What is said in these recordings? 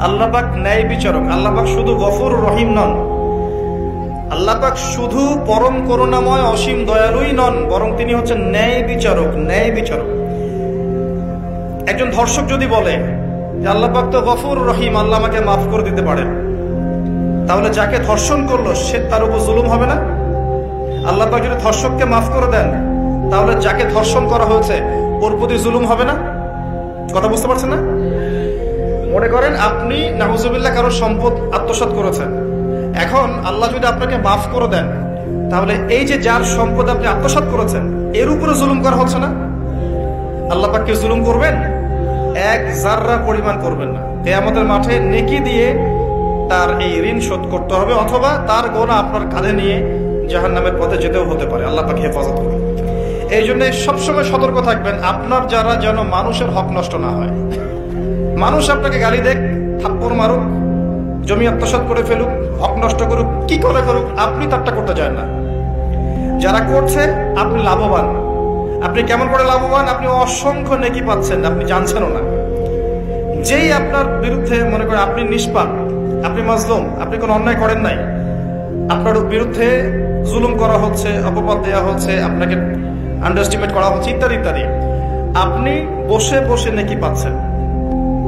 আল্লাহ পাক ন্যায় বিচারক। আল্লাহ পাক শুধু গফুর রহিম নন, আল্লাহ পাক শুধু পরম করুণাময় অসীম দয়ালুই নন, বরং তিনি হচ্ছেন ন্যায় বিচারক। ন্যায় বিচারক। একজন ধর্ষক যদি বলে যে আল্লাহ পাক তো গফুর রহিম, আল্লাহ আমাকে মাফ করে দিতে পারেন, তাহলে যাকে ধর্ষণ করলো সে তার উপর জুলুম হবে না? আল্লাহ পাক যদি ধর্ষককে মাফ করে দেন, তাহলে যাকে ধর্ষণ করা হয়েছে ওর প্রতি জুলুম হবে না? কথা বুঝতে পারছেন না? মনে করেন আপনি নাউজুবিল্লাহ কারো সম্পদ আত্মসাৎ করেছেন, এখন আল্লাহ যদি আপনাকে মাফ করে দেন, তাহলে এই যে যার সম্পদ আপনি আত্মসাৎ করেছেন এর উপরে জুলুম করা হচ্ছে না? আল্লাহ পাককে জুলুম করবেন? এক জাররা পরিমাণ করবেন না। কিয়ামতের মাঠে নেকি দিয়ে তার এই ঋণ শোধ করতে হবে, অথবা তার গোনা আপনার কাঁধে নিয়ে জাহান্নামের পথে যেতেও হতে পারে। আল্লাহ পাক হেফাজত করবে। এই জন্য সবসময় সতর্ক থাকবেন আপনার যারা যেন মানুষের হক নষ্ট না হয়। মানুষ আপনাকে গালি দেখ, থাপ্পড় মারুক, জমি আত্মসাৎ করে ফেলুক, হক নষ্ট করুক, কি করে করুক, আপনি তারটা করতে চান না। যারা করছে আপনি লাভবান। আপনি কেমন করে লাভবান? আপনি অসংখ্য নেকি পাচ্ছেন, আপনি জানছেনও না। যেই আপনার বিরুদ্ধে মনে করেন আপনি নিষ্পাপ, আপনি মাজলুম, আপনি কোনো অন্যায় করেন নাই, আপনার বিরুদ্ধে জুলুম করা হচ্ছে, অপবাদ দেওয়া হচ্ছে, আপনাকে আন্ডারস্টিমেট করা হচ্ছে, ইত্যাদি ইত্যাদি, আপনি বসে বসে নেকি পাচ্ছেন,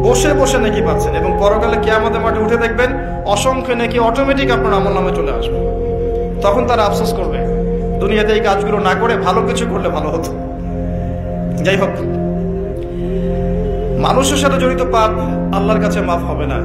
বসে বসে নেকি পাচ্ছেন। এবং পরকালে কিয়ামতের মাঠে উঠে দেখবেন অসংখ্য নেকি অটোমেটিক আপনার আমলনামে চলে আসবে। তখন তারা আফসোস করবে দুনিয়াতে এই কাজগুলো না করে ভালো কিছু করলে ভালো হতো। যাই হোক, মানুষের সাথে জড়িত পাপ আল্লাহর কাছে মাফ হবে না।